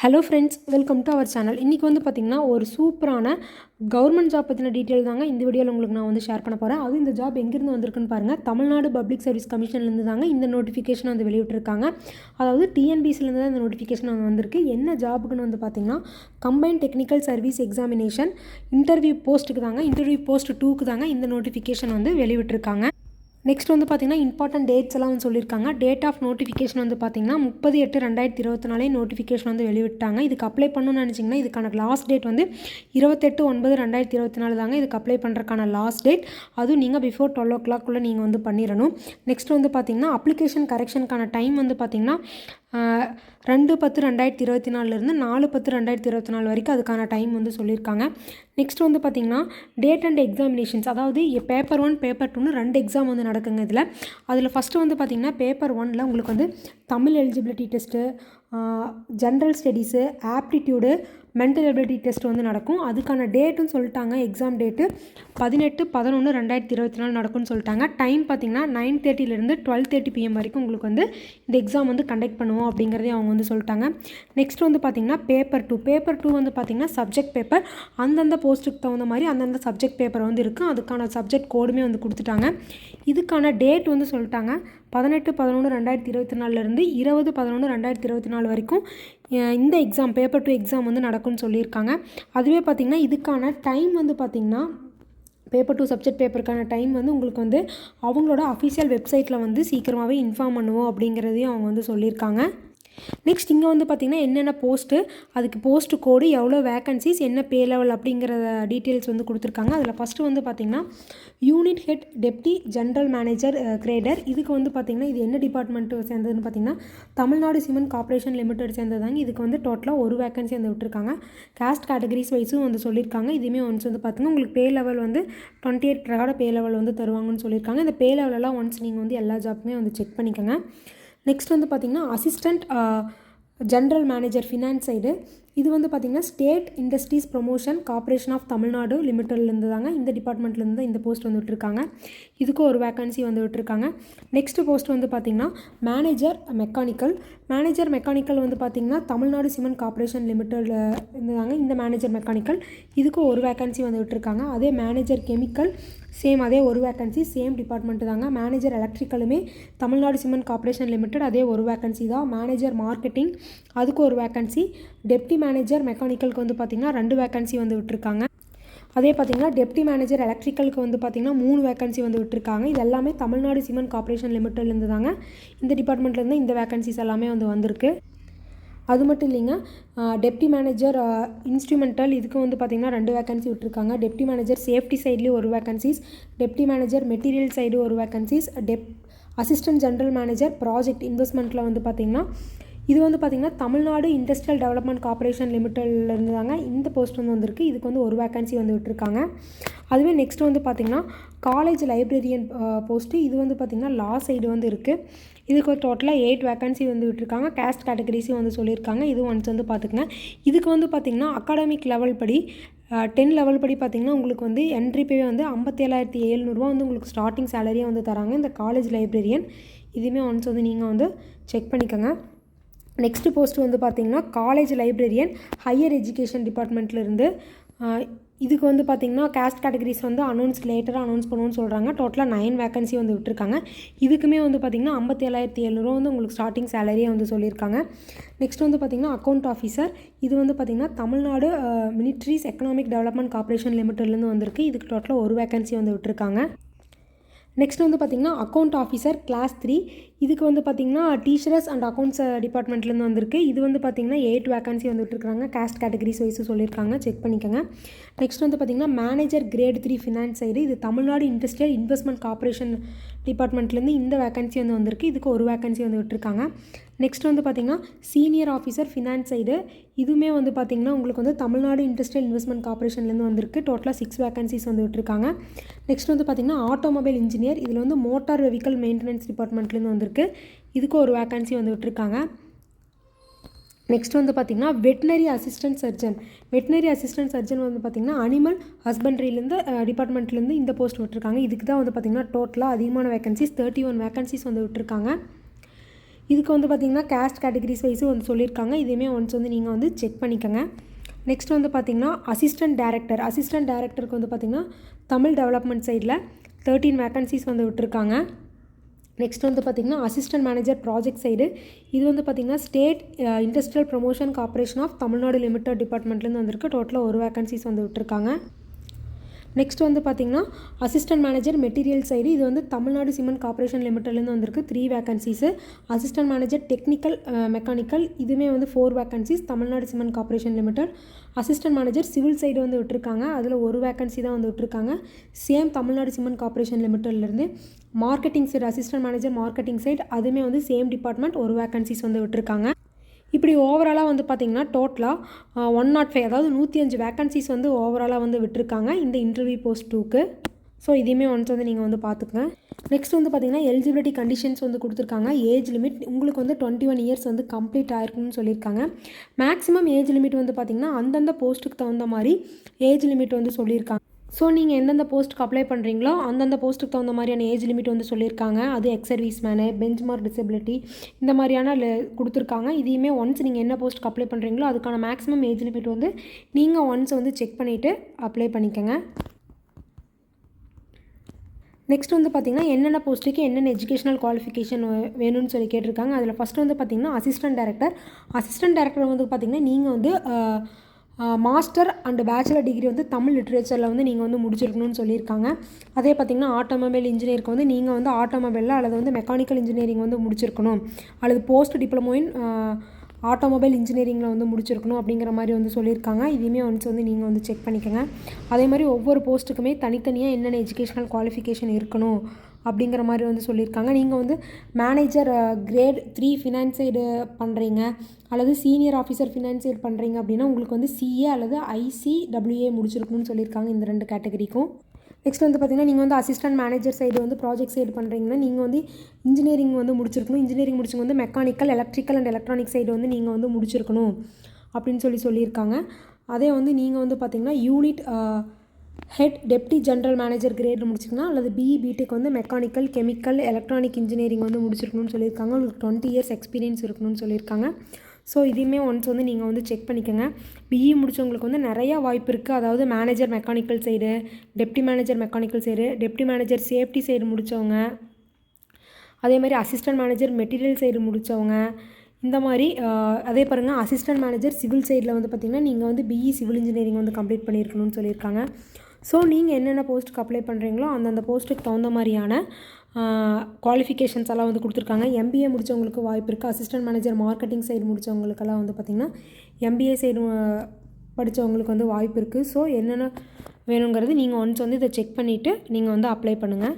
Hello friends, welcome to our channel. இன்றைக்கி வந்து பார்த்திங்கன்னா ஒரு சூப்பரான கவர்மெண்ட் ஜாப் பற்றின டீட்டெயில் தாங்க இந்த வீடியோவில் உங்களுக்கு நான் வந்து ஷேர் பண்ண போகிறேன். அதுவும் இந்த ஜாப் எங்கேருந்து வந்திருக்குன்னு பாருங்கள். தமிழ்நாடு பப்ளிக் சர்வீஸ் கமிஷன்லேருந்து தாங்க இந்த நோட்டிஃபிகேஷன் வந்து வெளியிட்டிருக்காங்க. அதாவது டிஎன்பிசிலேருந்து தான் இந்த நோட்டிஃபிகேஷன் வந்து வந்திருக்கு. என்ன ஜாபுக்குன்னு வந்து பார்த்திங்கன்னா combine technical service examination interview போஸ்ட்டுக்கு தாங்க, இன்டர்வியூ போஸ்ட் 2க்கு தாங்க இந்த நோட்டிஃபிகேஷன் வந்து வெளியிட்டிருக்காங்க. நெக்ஸ்ட் வந்து பார்த்திங்கன்னா இம்பார்ட்டன்ட் டேட்ஸ் எல்லாம் வந்து சொல்லியிருக்காங்க. டேட் ஆஃப் நோட்டிஃபிகேஷன் வந்து பார்த்திங்கன்னா 30/8/2024 நோட்டிஃபிகேஷன் வந்து வெளியிட்டாங்க. இதுக்கு அப்ளை பண்ணணும்னு நினச்சிங்கன்னா இதுக்கான லாஸ்ட் டேட் வந்து 28/9/2024 தாங்க. இதுக்கு அப்ளை பண்ணுறதுக்கான லாஸ்ட் டேட். அதுவும் நீங்கள் பிஃபோர் 12 o'clock நீங்கள் வந்து பண்ணிடணும். நெக்ஸ்ட் வந்து பார்த்திங்கன்னா அப்ளிகேஷன் கரெக்ஷனுக்கான டைம் வந்து பார்த்திங்கன்னா 2/10/2024 4/10/2024 வரைக்கும் அதுக்கான டைம் வந்து சொல்லியிருக்காங்க. நெக்ஸ்ட் வந்து பார்த்திங்கன்னா டேட் அண்ட் எக்ஸாமினேஷன்ஸ், அதாவது பேப்பர் 1 பேப்பர் 2ன்னு 2 எக்ஸாம் வந்து நடக்குங்க. அதில் ஃபஸ்ட்டு வந்து பார்த்திங்கன்னா பேப்பர் 1ல் உங்களுக்கு வந்து Tamil eligibility test, general studies, aptitude, mental ability test வந்து நடக்கும். அதுக்கான டேட்டுன்னு சொல்லிட்டாங்க. எக்ஸாம் டேட்டு 18/11/2024 நடக்கும்னு சொல்லிட்டாங்க. டைம் பார்த்திங்கன்னா 9:30 12:30 PM வரைக்கும் உங்களுக்கு வந்து இந்த எக்ஸாம் வந்து கண்டக்ட் பண்ணுவோம் அப்படிங்கிறதையும் அவங்க வந்து சொல்லிட்டாங்க. நெக்ஸ்ட் வந்து பார்த்திங்கன்னா பேப்பர் 2 வந்து பார்த்திங்கன்னா சப்ஜெக்ட் பேப்பர். அந்தந்த போஸ்ட்டுக்கு தகுந்த மாதிரி அந்தந்த சப்ஜெக்ட் பேப்பர் வந்து இருக்குது. அதுக்கான சப்ஜெக்ட் கோடுமே வந்து கொடுத்துட்டாங்க. இதுக்கான டேட் வந்து சொல்லிட்டாங்க 18/11/2024 20/11/2024 வரைக்கும் இந்த எக்ஸாம் பேப்பர் 2 எக்ஸாம் வந்து நடக்கும்னு சொல்லியிருக்காங்க. அதுவே பார்த்திங்கன்னா இதுக்கான டைம் வந்து பார்த்திங்கன்னா பேப்பர் 2 சப்ஜெக்ட் பேப்பருக்கான டைம் வந்து உங்களுக்கு வந்து அவங்களோட அஃபிஷியல் வெப்சைட்டில் வந்து சீக்கிரமாகவே இன்ஃபார்ம் பண்ணுவோம் அப்படிங்கிறதையும் அவங்க வந்து சொல்லியிருக்காங்க. நெக்ஸ்ட் இங்கே வந்து பார்த்திங்கன்னா என்னென்ன போஸ்ட்டு, அதுக்கு போஸ்ட்டு கோடு, எவ்வளோ வேக்கன்சிஸ், என்ன பே லெவல் அப்படிங்கிற டீட்டெயில்ஸ் வந்து கொடுத்துருக்காங்க. அதில் ஃபஸ்ட்டு வந்து பார்த்திங்கன்னா unit head deputy general manager greater. இதுக்கு வந்து பார்த்திங்கன்னா இது என்ன டிபார்ட்மெண்ட்டு சேர்ந்ததுன்னு பார்த்திங்கன்னா தமிழ்நாடு சிமெண்ட் கார்ப்பரேஷன் லிமிடெட் சேர்ந்ததாங்க. இதுக்கு வந்து டோட்டலாக ஒரு வேக்கன்சி வந்து விட்டுருக்காங்க. காஸ்ட் கேட்டகரிஸ் வைஸும் வந்து சொல்லியிருக்காங்க. இதுவுமே ஒன்ஸ் வந்து பார்த்திங்கன்னா உங்களுக்கு பே லெவல் வந்து 28 பே லெவல் வந்து தருவாங்கன்னு சொல்லியிருக்காங்க. இந்த பே லெவலெல்லாம் ஒன்ஸ் நீங்கள் வந்து எல்லா ஜாப்புமே வந்து செக் பண்ணிக்கோங்க. நெக்ஸ்ட் வந்து பார்த்திங்கன்னா assistant general manager finance side. இது வந்து பார்த்திங்கன்னா state industries promotion corporation of Tamil Nadu லிமிட்டட்லேருந்து தாங்க, இந்த டிபார்ட்மெண்ட்லேருந்து தான் இந்த போஸ்ட் வந்து விட்டுருக்காங்க. இதுக்கும் ஒரு வேக்கன்சி வந்து விட்டுருக்காங்க. நெக்ஸ்ட்டு போஸ்ட் வந்து பார்த்திங்கன்னா மேனேஜர் மெக்கானிக்கல் வந்து பார்த்திங்கன்னா தமிழ்நாடு சிமெண்ட் கார்ப்பரேஷன் லிமிட்டடில் இருந்ததாங்க. இந்த மேனேஜர் மெக்கானிக்கல் இதுக்கும் ஒரு வேக்கன்சி வந்து விட்டுருக்காங்க. அதே மேனேஜர் கெமிக்கல் சேம் அதே ஒரு வேக்கன்சி, சேம் டிபார்ட்மெண்ட்டு தாங்க. மேனேஜர் எலக்ட்ரிக்கலுமே தமிழ்நாடு சிமெண்ட் கார்ப்பரேஷன் லிமிடெட், அதே ஒரு வேக்கன்சி தான். மேனேஜர் மார்க்கெட்டிங் அதுக்கு ஒரு வேக்கன்சி. டெப்டி மேனேஜர் மெக்கானிக்கலுக்கு வந்து பார்த்திங்கன்னா 2 வேக்கன்சி வந்து விட்டுருக்காங்க. அதே பார்த்திங்கன்னா டெப்டி மேனேஜர் எலக்ட்ரிக்கலுக்கு வந்து பார்த்திங்கன்னா 3 வேக்கன்சி வந்து விட்டுருக்காங்க. இது எல்லாமே தமிழ்நாடு சிமெண்ட் கார்ப்பரேஷன் லிமிட்டட்லேருந்து தாங்க. இந்த டிபார்ட்மெண்ட்லேருந்து இந்த வேக்கன்சிஸ் எல்லாமே வந்து வந்திருக்கு. அது மட்டும் இல்லைங்க, டெப்டி மேனேஜர் இன்ஸ்ட்ருமெண்டல் இதுக்கு வந்து பார்த்திங்கன்னா 2 வேக்கன்சி விட்டுருக்காங்க. டெப்டி மேனேஜர் சேஃப்டி சைட்லேயும் ஒரு vacancies, deputy manager material side ஒரு vacancies, assistant general manager project இன்வெஸ்ட்மெண்ட்டில் வந்து பார்த்திங்கன்னா இது வந்து பார்த்திங்கன்னா தமிழ்நாடு இண்டஸ்ட்ரியல் டெவலப்மெண்ட் கார்ப்பரேஷன் லிமிட்டட்லேருந்து தாங்க இந்த போஸ்ட் வந்து வந்திருக்கு. இதுக்கு வந்து ஒரு வேக்கன்சி வந்து விட்டுருக்காங்க. அதுவே நெக்ஸ்ட் வந்து பார்த்திங்கன்னா காலேஜ் லைப்ரரியன் போஸ்ட்டு. இது வந்து பார்த்திங்கன்னா லா சைடு வந்து இருக்குது. இதுக்கு ஒரு டோட்டலாக 8 வேக்கன்சி வந்து விட்டுருக்காங்க. காஸ்ட் கேட்டகரிஸையும் வந்து சொல்லியிருக்காங்க. இதுவும் ஒன்ஸ் வந்து பார்த்துக்குங்க. இதுக்கு வந்து பார்த்திங்கன்னா அகாடமிக் லெவல் படி 10 லெவல் படி பார்த்திங்கன்னா உங்களுக்கு வந்து என்ட்ரி பே வந்து 57,700 வந்து உங்களுக்கு ஸ்டார்டிங் சேலரியாக வந்து தராங்க. இந்த காலேஜ் லைப்ரரியன் இதுவுமே ஒன்ஸ் வந்து நீங்கள் வந்து செக் பண்ணிக்கோங்க. நெக்ஸ்ட் போஸ்ட் வந்து பார்த்திங்கன்னா காலேஜ் லைப்ரரியன் ஹையர் எஜுகேஷன் டிபார்ட்மெண்ட்லேருந்து. இதுக்கு வந்து பார்த்திங்கன்னா காஸ்ட் கேட்டகரிஸ் வந்து லேட்டராக அனௌன்ஸ் பண்ணுவோன்னு சொல்கிறாங்க. டோட்டலாக 9 வேக்கன்சி வந்து விட்டுருக்காங்க. இதுக்குமே வந்து பார்த்திங்கன்னா 57,700 வந்து உங்களுக்கு ஸ்டார்டிங் சேலரியாக வந்து சொல்லியிருக்காங்க. நெக்ஸ்ட் வந்து பார்த்திங்கன்னா அக்கௌண்ட் ஆஃபீஸர். இது வந்து பார்த்திங்கன்னா தமிழ்நாடு மினிட்ரிஸ் எக்கனாமிக் டெவலப்மெண்ட் கார்ப்பரேஷன் லிமிட்டட்லேருந்து வந்திருக்கு. இதுக்கு டோட்டலாக ஒரு வேக்கன்சி வந்து விட்டுருக்காங்க. நெக்ஸ்ட் வந்து பார்த்திங்கன்னா அக்கௌண்ட் ஆஃபீஸர் கிளாஸ் 3. இதுக்கு வந்து பார்த்திங்கன்னா டீச்சர்ஸ் அண்ட் அக்கௌண்ட்ஸ் டிபார்ட்மெண்ட்லேருந்து வந்திருக்கு. இது வந்து பார்த்திங்கன்னா 8 வேக்கன்சி வந்து விட்டுருக்காங்க. காஸ்ட் கேட்டகரிஸ் வைஸு சொல்லியிருக்காங்க, செக் பண்ணிக்கோங்க. நெக்ஸ்ட் வந்து பார்த்திங்கன்னா மேனேஜர் கிரேட் 3 ஃபினான்ஸ் சைடு. இது தமிழ்நாடு இண்டஸ்ட்ரியல் இன்வெஸ்ட்மெண்ட் கார்ப்பரேஷன் டிபார்ட்மெண்ட்லேருந்து இந்த வேக்கன்சி வந்து வந்திருக்கு. இதுக்கு ஒரு வேக்கன்சி வந்து விட்டுருக்காங்க. நெக்ஸ்ட் வந்து பார்த்திங்கன்னா சீனியர் ஆஃபீஸர் ஃபினான்ஸ் சைடு. இதுவுமே வந்து பார்த்திங்கன்னா உங்களுக்கு வந்து தமிழ்நாடு இண்டஸ்ட்ரியல் இன்வெஸ்ட்மெண்ட் கார்ப்பரேஷன்லேருந்து வந்திருக்கு. டோட்டலாக 6 வேக்கன்சிஸ் வந்து விட்டுருக்காங்க. நெக்ஸ்ட் வந்து பார்த்திங்கன்னா ஆட்டோமொபைல் இன்ஜினியர். இதில் வந்து மோட்டார் வெஹிக்கல் மெயின்டெனன்ஸ் டிபார்ட்மெண்ட்லேருந்து வந்திருக்கு. இதுக்கு ஒரு வேக்கன்சி வந்து விட்டுருக்காங்க. நெக்ஸ்ட் வந்து பார்த்திங்கன்னா வெட்டினரி அசிஸ்டன்ட் சர்ஜன் வந்து பார்த்திங்கன்னா அனிமல் ஹஸ்பண்ட்ரிலேருந்து டிபார்ட்மெண்ட்லேருந்து இந்த போஸ்ட் விட்டுருக்காங்க. இதுக்கு தான் வந்து பார்த்திங்கன்னா டோட்டலாக அதிகமான வேக்கன்சிஸ் 31 வேக்கன்சிஸ் வந்து விட்டுருக்காங்க. இதுக்கு வந்து பார்த்திங்கன்னா கேஸ்ட் கேட்டகரிஸ் வைஸும் வந்து சொல்லியிருக்காங்க. இதையுமே ஒன்ஸ் வந்து நீங்கள் வந்து செக் பண்ணிக்கோங்க. நெக்ஸ்ட் வந்து பார்த்திங்கன்னா அசிஸ்டன்ட் டைரக்டருக்கு வந்து பார்த்திங்கன்னா தமிழ் டெவலப்மெண்ட் சைடில் 13 வேக்கன்சிஸ் வந்து விட்டுருக்காங்க. நெக்ஸ்ட் வந்து பார்த்திங்கன்னா அசிஸ்டன்ட் மேனேஜர் ப்ராஜெக்ட் சைடு, இது வந்து பார்த்திங்கன்னா state industrial promotion corporation of Tamil Nadu limited டிபார்ட்மெண்ட்லேருந்து வந்திருக்கு. டோட்டலாக 1 வேக்கன்சிஸ் வந்து விட்டுருக்காங்க. நெக்ஸ்ட் வந்து பார்த்திங்கன்னா அசிஸ்டன்ட் மேனேஜர் மெட்டீரியல் சைடு, இது வந்து தமிழ்நாடு சிமெண்ட் கார்ப்பரேஷன் லிமிட்டட்லேருந்து வந்திருக்கு 3 vacancies. Assistant manager technical mechanical, இதுவுமே வந்து 4 vacancies Tamil Nadu cement corporation limited. Assistant manager civil side வந்து விட்டுருக்காங்க, அதில் 1 வேக்கன்சி தான் வந்து விட்டுருக்காங்க, சேம் தமிழ்நாடு சிமெண்ட் கார்ப்பரேஷன் லிமிட்டட்லேருந்து. Marketing side assistant manager marketing side, அதுவுமே வந்து சேம் டிபார்ட்மெண்ட், 1 வேக்கன்சிஸ் வந்து விட்டுருக்காங்க. இப்படி ஓவராலாக வந்து பார்த்திங்கன்னா டோட்டலாக 105 அதாவது 105 வேக்கன்சிஸ் வந்து ஓவராலாக வந்து விட்டுருக்காங்க இந்த இன்டர்வியூ போஸ்ட் 2க்கு. ஸோ இதையுமே ஒன்ஸ் வந்து நீங்கள் வந்து பார்த்துக்கங்க. நெக்ஸ்ட் வந்து பார்த்திங்கன்னா எலிஜிபிலிட்டி கண்டிஷன்ஸ் வந்து கொடுத்துருக்காங்க. ஏஜ் லிமிட் உங்களுக்கு வந்து 21 இயர்ஸ் வந்து கம்ப்ளீட் ஆயிருக்குன்னு சொல்லியிருக்காங்க. மேக்ஸிமம் ஏஜ் லிமிட் வந்து பார்த்திங்கன்னா அந்தந்த போஸ்ட்டுக்கு தகுந்த மாதிரி ஏஜ் லிமிட் வந்து சொல்லியிருக்காங்க. ஸோ நீங்கள் எந்தெந்த போஸ்ட்டுக்கு அப்ளை பண்ணுறீங்களோ அந்தந்த போஸ்ட்டுக்கு தகுந்த மாதிரியான ஏஜ் லிமிட் வந்து சொல்லியிருக்காங்க. அது ex service menu, benchmark disability, இந்த மாதிரியான கொடுத்துருக்காங்க. இதையுமே ஒன்ஸ் நீங்கள் என்ன போஸ்ட்டுக்கு அப்ளை பண்ணுறீங்களோ அதுக்கான மேக்ஸிமம் ஏஜ் லிமிட் வந்து நீங்கள் ஒன்ஸ் வந்து செக் பண்ணிவிட்டு அப்ளை பண்ணிக்கோங்க. நெக்ஸ்ட் வந்து பார்த்திங்கன்னா என்னென்ன போஸ்ட்டுக்கு என்னென்ன எஜுகேஷனல் குவாலிஃபிகேஷன் வேணும்னு சொல்லி கேட்டிருக்காங்க. அதில் ஃபஸ்ட்டு வந்து பார்த்திங்கன்னா அசிஸ்டன்ட் டைரக்டர் வந்து பார்த்திங்கன்னா நீங்கள் வந்து மாஸ்டர் அண்ட் பேச்சுலர் டிகிரி வந்து தமிழ் லிட்ரேச்சரில் வந்து நீங்கள் வந்து முடிச்சிருக்கணும்னு சொல்லியிருக்காங்க. அதே பார்த்திங்கன்னா ஆட்டோமொபைல் இன்ஜினியருக்கு வந்து நீங்கள் வந்து ஆட்டோமொபைலில் அல்லது வந்து மெக்கானிக்கல் இன்ஜினியரிங் வந்து முடிச்சிருக்கணும், அல்லது போஸ்ட் டிப்ளமோ இன் ஆட்டோமொபைல் இன்ஜினியரிங்கில் வந்து முடிச்சிருக்கணும் அப்படிங்கிற மாதிரி வந்து சொல்லியிருக்காங்க. இதையுமே ஒன்ஸ் வந்து நீங்கள் வந்து செக் பண்ணிக்கோங்க. அதே மாதிரி ஒவ்வொரு போஸ்ட்டுக்குமே தனித்தனியாக என்னென்ன எஜுகேஷனல் குவாலிஃபிகேஷன் இருக்கணும் அப்படிங்கிற மாதிரி வந்து சொல்லியிருக்காங்க. நீங்கள் வந்து மேனேஜர் கிரேட் 3 ஃபினான்ஸ் சைடு பண்ணுறீங்க அல்லது சீனியர் ஆஃபீஸர் ஃபினான்ஸ் சைடு பண்ணுறீங்க அப்படின்னா உங்களுக்கு வந்து சிஏ அல்லது ICWA முடிச்சிருக்கணும்னு சொல்லியிருக்காங்க இந்த 2 கேட்டகரிக்கும். நெக்ஸ்ட் வந்து பார்த்திங்கன்னா நீங்கள் வந்து அசிஸ்டன்ட் மேனேஜர் சைடு வந்து ப்ராஜெக்ட் சைடு பண்ணுறீங்கன்னா நீங்கள் வந்து இன்ஜினியரிங் வந்து முடிச்சிருக்கணும். இன்ஜினியரிங் முடிச்சவங்க வந்து mechanical, electrical and electronic side வந்து நீங்கள் வந்து முடிச்சிருக்கணும் அப்படின்னு சொல்லியிருக்காங்க. அதே வந்து நீங்கள் வந்து பார்த்திங்கன்னா unit head deputy general manager grade முடிச்சிருக்கணும் அல்லது பிடெக் வந்து மெக்கானிக்கல், கெமிக்கல், எலக்ட்ரானிக் இன்ஜினியரிங் வந்து முடிச்சிருக்கணும்னு சொல்லியிருக்காங்க. உங்களுக்கு 20 இயர்ஸ் எக்ஸ்பீரியன்ஸ் இருக்கணும்னு சொல்லியிருக்காங்க. ஸோ இதையுமே ஒன்ஸ் வந்து நீங்கள் வந்து செக் பண்ணிக்கோங்க. பிஇ முடித்தவங்களுக்கு வந்து நிறையா வாய்ப்பு இருக்குது. அதாவது manager mechanical side, deputy manager mechanical side, deputy manager safety side முடித்தவங்க, அதே மாதிரி அசிஸ்டன்ட் மேனேஜர் மெட்டீரியல் சைடு முடித்தவங்க, இந்த மாதிரி அதே பாருங்கள் அசிஸ்டன்ட் மேனேஜர் சிவில் சைடில் வந்து பார்த்திங்கன்னா நீங்கள் வந்து பிஇ சிவில் இன்ஜினியரிங் வந்து கம்ப்ளீட் பண்ணியிருக்கணும்னு சொல்லியிருக்காங்க. ஸோ நீங்கள் என்னென்ன போஸ்ட்டுக்கு அப்ளை பண்ணுறீங்களோ அந்தந்த போஸ்ட்டுக்கு தகுந்த மாதிரியான குவாலிஃபிகேஷன்ஸ் எல்லாம் வந்து கொடுத்துருக்காங்க. எம்பிஏ முடித்தவங்களுக்கு வாய்ப்பு இருக்குது. அசிஸ்டன்ட் மேனேஜர் மார்க்கெட்டிங் சைடு முடித்தவங்களுக்கெல்லாம் வந்து பார்த்திங்கன்னா எம்பிஏ சைடு படித்தவங்களுக்கு வந்து வாய்ப்பு இருக்குது. ஸோ என்னென்ன வேணுங்கிறது நீங்கள் ஒன்ஸ் வந்து இதை செக் பண்ணிவிட்டு நீங்கள் வந்து அப்ளை பண்ணுங்கள்.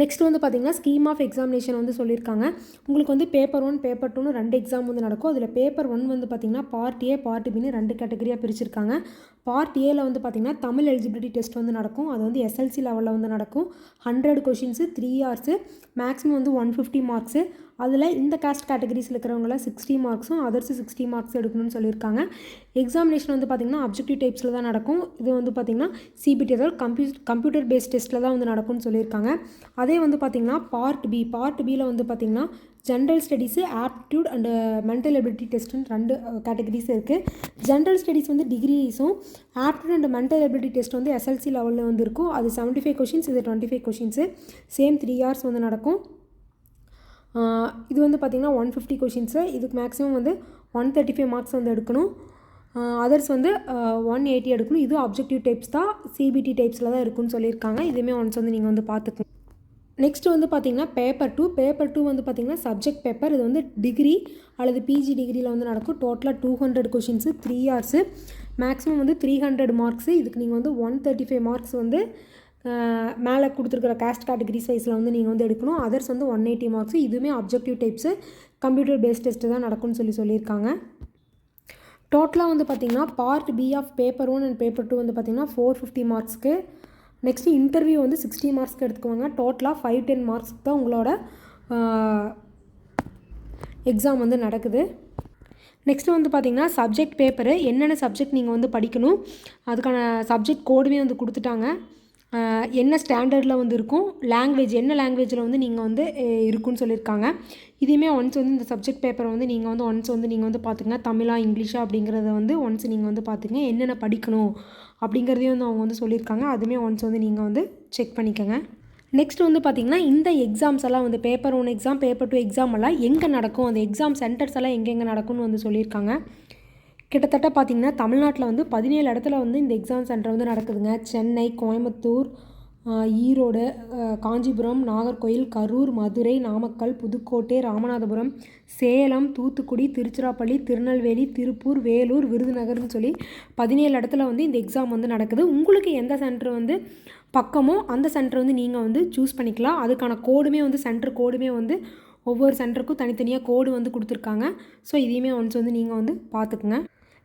நெக்ஸ்ட் வந்து பார்த்திங்கன்னா ஸ்கீம் ஆஃப் எக்ஸாமினேஷன் வந்து சொல்லியிருக்காங்க. உங்களுக்கு வந்து பேப்பர் 1 பேப்பர் 2னு 2 எக்ஸாம் வந்து நடக்கும். அதில் பேப்பர் 1 வந்து பார்த்திங்கன்னா பார்ட் ஏ பார்ட் பின்னு 2 கேட்டகரியாக பிரிச்சிருக்காங்க. பார்ட் ஏல வந்து பார்த்திங்கன்னா தமிழ் எலிஜிபிலிட்டி டெஸ்ட் வந்து நடக்கும். அது வந்து SLC லெவலில் வந்து நடக்கும். 100 கொஷின்ஸு 3 hours, மேக்ஸிமம் வந்து 150 மார்க்ஸு. அதில் இந்த காஸ்ட் கேட்டகரிஸில் இருக்கிறவங்கள 60 மார்க்ஸும் அதர்ஸு 60 மார்க்ஸ் எடுக்கணும்னு சொல்லியிருக்காங்க. எக்ஸாமினேஷன் வந்து பார்த்திங்கன்னா அப்ஜெக்டிவ் டைப்ஸில் தான் நடக்கும். இது வந்து பார்த்திங்கன்னா CBT அதாவது கம்ப்யூட்டர் பேஸ்ட் டெஸ்ட்டில் தான் வந்து நடக்கும்னு சொல்லியிருக்காங்க. அதே வந்து பார்த்திங்கன்னா பார்ட் பியில் வந்து பார்த்திங்கன்னா general studies, aptitude and mental ability டெஸ்ட்டுன்னு 2 கேட்டகரிஸ் இருக்குது. ஜென்ரல் ஸ்டடீஸ் வந்து டிகிரிஸும், aptitude and mental ability test வந்து SLC லெவலில் வந்து இருக்கும். அது 75 கொஷின்ஸ், இது 25 கொஷின்ஸு, சேம் 3 hours வந்து நடக்கும். இது வந்து பார்த்திங்கன்னா 150 கொஷின்ஸு, இதுக்கு மேக்ஸிமம் வந்து 135 மார்க்ஸ் வந்து எடுக்கணும். அதர்ஸ் வந்து 180 எடுக்கணும். இதுவும் அப்ஜெக்டிவ் டைப்ஸ் தான், CBT டைப்ஸில் தான் இருக்குன்னு சொல்லியிருக்காங்க. இதுவுமே ஒன்ஸ் வந்து நீங்கள் வந்து பார்த்துக்கணும். நெக்ஸ்ட் வந்து பார்த்திங்கன்னா பேப்பர் 2 வந்து பார்த்திங்கன்னா சப்ஜெக்ட் பேப்பர். இது வந்து டிகிரி அல்லது PG டிகிரியில் வந்து நடக்கும். டோட்டலாக 200 கொஷின்ஸு, 3 hours, மேக்ஸிமம் வந்து 300 மார்க்ஸு. இதுக்கு நீங்கள் வந்து 135 மார்க்ஸ் வந்து மேலே கொடுத்துருக்குற காஸ்ட் கேட்டகரிஸ் வைஸில் வந்து நீங்கள் வந்து எடுக்கணும். அதர்ஸ் வந்து 180 மார்க்ஸு. இதுவுமே objective types, computer based test தான் நடக்கும்னு சொல்லியிருக்காங்க. டோட்டலாக வந்து பார்த்திங்கன்னா part B of paper 1 and paper 2 வந்து பார்த்திங்கன்னா 450 மார்க்ஸ்க்கு. நெக்ஸ்ட்டு இன்டர்வியூ வந்து 60 மார்க்ஸ்க்கு எடுத்துக்குவாங்க. டோட்டலாக 5-10 மார்க்ஸ்க்கு தான் உங்களோட எக்ஸாம் வந்து நடக்குது. நெக்ஸ்ட்டு வந்து பார்த்திங்கன்னா சப்ஜெக்ட் பேப்பரு, என்னென்ன சப்ஜெக்ட் நீங்கள் வந்து படிக்கணும் அதுக்கான சப்ஜெக்ட் கோடுமே வந்து கொடுத்துட்டாங்க. என்ன ஸ்டாண்டர்டில் வந்து இருக்கும், லாங்குவேஜ் என்ன லாங்குவேஜில் வந்து நீங்கள் வந்து இருக்குன்னு சொல்லியிருக்காங்க. இதையுமே ஒன்ஸ் வந்து இந்த சப்ஜெக்ட் பேப்பரை வந்து நீங்கள் வந்து ஒன்ஸ் வந்து நீங்கள் வந்து பார்த்துங்க, தமிழா இங்கிலீஷா அப்படிங்கிறத வந்து ஒன்ஸ் நீங்கள் வந்து பார்த்துங்க. என்னென்ன படிக்கணும் அப்படிங்கிறதையும் வந்து அவங்க வந்து சொல்லியிருக்காங்க. அதுவுமே ஒன்ஸ் வந்து நீங்கள் வந்து செக் பண்ணிக்கோங்க. நெக்ஸ்ட் வந்து பார்த்திங்கன்னா இந்த எக்ஸாம்ஸ் எல்லாம் வந்து பேப்பர் 1 எக்ஸாம், பேப்பர் 2 எக்ஸாம் எல்லாம் எங்கே நடக்கும், அந்த எக்ஸாம் சென்டர்ஸ் எல்லாம் எங்கெங்கே நடக்கும்னு வந்து சொல்லியிருக்காங்க. கிட்டத்தட்ட பார்த்திங்கன்னா தமிழ்நாட்டில் வந்து 17 இடத்துல வந்து இந்த எக்ஸாம் சென்டர் வந்து நடக்குதுங்க. சென்னை, கோயம்புத்தூர், ஈரோடு, காஞ்சிபுரம், நாகர்கோயில், கரூர், மதுரை, நாமக்கல், புதுக்கோட்டை, ராமநாதபுரம், சேலம், தூத்துக்குடி, திருச்சிராப்பள்ளி, திருநெல்வேலி, திருப்பூர், வேலூர், விருதுநகர்னு சொல்லி 17 இடத்துல வந்து இந்த எக்ஸாம் வந்து நடக்குது. உங்களுக்கு எந்த சென்டர் வந்து பக்கமோ அந்த சென்டர் வந்து நீங்கள் வந்து சூஸ் பண்ணிக்கலாம். அதுக்கான கோடுமே வந்து சென்டர் கோடுமே வந்து ஒவ்வொரு சென்டருக்கும் தனித்தனியாக கோடு வந்து கொடுத்துருக்காங்க. ஸோ இதையுமே ஒன்ஸ் வந்து நீங்கள் வந்து பார்த்துக்குங்க.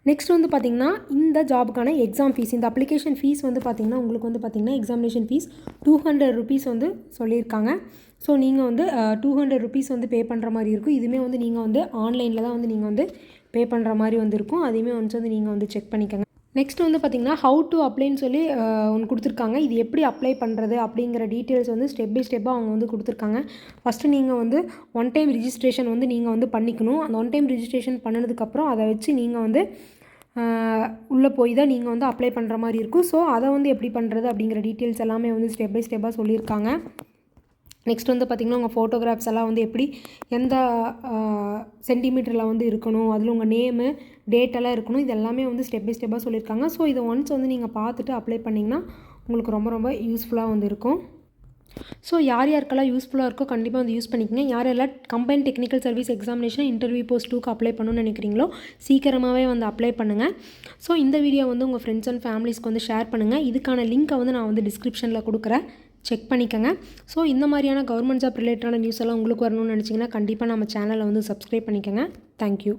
நெக்ஸ்ட் வந்து பார்த்திங்கன்னா இந்த ஜாபுக்கான எக்ஸாம் ஃபீஸ், இந்த அப்ளிகேஷன் ஃபீஸ் வந்து பார்த்திங்கன்னா உங்களுக்கு வந்து பார்த்திங்கன்னா எக்ஸாமினேஷன் ஃபீஸ் 200 ருபீஸ் வந்து சொல்லியிருக்காங்க. ஸோ நீங்கள் வந்து 200 ருபீஸ் வந்து பே பண்ணுற மாதிரி இருக்கும். இதுவுமே வந்து நீங்கள் வந்து ஆன்லைனில் தான் வந்து நீங்கள் வந்து பே பண்ணுற மாதிரி வந்து இருக்கும். அதையுமே ஒன்ஸ் வந்து நீங்கள் வந்து செக் பண்ணிக்கோங்க. நெக்ஸ்ட் வந்து பார்த்திங்கன்னா ஹவு டு அப்ளைன்னு சொல்லி ஒன்று கொடுத்துருக்காங்க. இது எப்படி அப்ளை பண்ணுறது அப்படிங்கிற டீட்டெயில்ஸ் வந்து ஸ்டெப் பை ஸ்டெப்பாக அவங்க வந்து கொடுத்துருக்காங்க. ஃபஸ்ட்டு நீங்கள் வந்து ஒன் டைம் ரிஜிஸ்ட்ரேஷன் வந்து நீங்கள் வந்து பண்ணிக்கணும். அந்த ஒன் டைம் ரிஜிஸ்ட்ரேஷன் பண்ணதுக்கப்புறம் அதை வச்சு நீங்கள் வந்து உள்ளே போய் தான் நீங்கள் வந்து அப்ளை பண்ணுற மாதிரி இருக்கும். ஸோ அதை வந்து எப்படி பண்ணுறது அப்படிங்கிற டீட்டெயில்ஸ் எல்லாமே வந்து ஸ்டெப் பை ஸ்டெப்பாக சொல்லியிருக்காங்க. நெக்ஸ்ட் வந்து பார்த்திங்கன்னா உங்கள் ஃபோட்டோகிராஃப்ஸ் எல்லாம் வந்து எப்படி எந்த சென்டிமீட்டரில் வந்து இருக்கணும், அதில் உங்கள் நேமு டேட்டெல்லாம் இருக்கணும். இது எல்லாமே வந்து ஸ்டெப் பை ஸ்டெப்பாக சொல்லியிருக்காங்க. ஸோ இதை ஒன்ஸ் வந்து நீங்கள் பார்த்துட்டு அப்ளை பண்ணிங்கன்னா உங்களுக்கு ரொம்ப ரொம்ப யூஸ்ஃபுல்லாக வந்து இருக்கும். ஸோ யார் யாருக்கெல்லாம் யூஸ்ஃபுல்லாக இருக்கோ கண்டிப்பாக வந்து யூஸ் பண்ணிக்கங்க. யாரெல்லாம் combine technical service examination interview post 2க்கு அப்ளை பண்ணணும்னு நினைக்கிறீங்களோ சீக்கிரமாகவே வந்து அப்ளை பண்ணுங்கள். ஸோ இந்த வீடியோ வந்து உங்கள் ஃப்ரெண்ட்ஸ் அண்ட் ஃபேமிலிஸ்க்கு வந்து ஷேர் பண்ணுங்கள். இதுக்கான லிங்க்கை வந்து நான் வந்து டிஸ்கிரிப்ஷனில் கொடுக்குறேன், செக் பண்ணிக்கோங்க. ஸோ இந்த மாதிரியான கவர்மெண்ட் ஜாப் ரிலேட்டடான நியூஸ் எல்லாம் உங்களுக்கு வரணும்னு நினச்சிங்கன்னா கண்டிப்பாக நம்ம சேனலை வந்து சப்ஸ்கிரைப் பண்ணிக்கோங்க. தேங்க்யூ.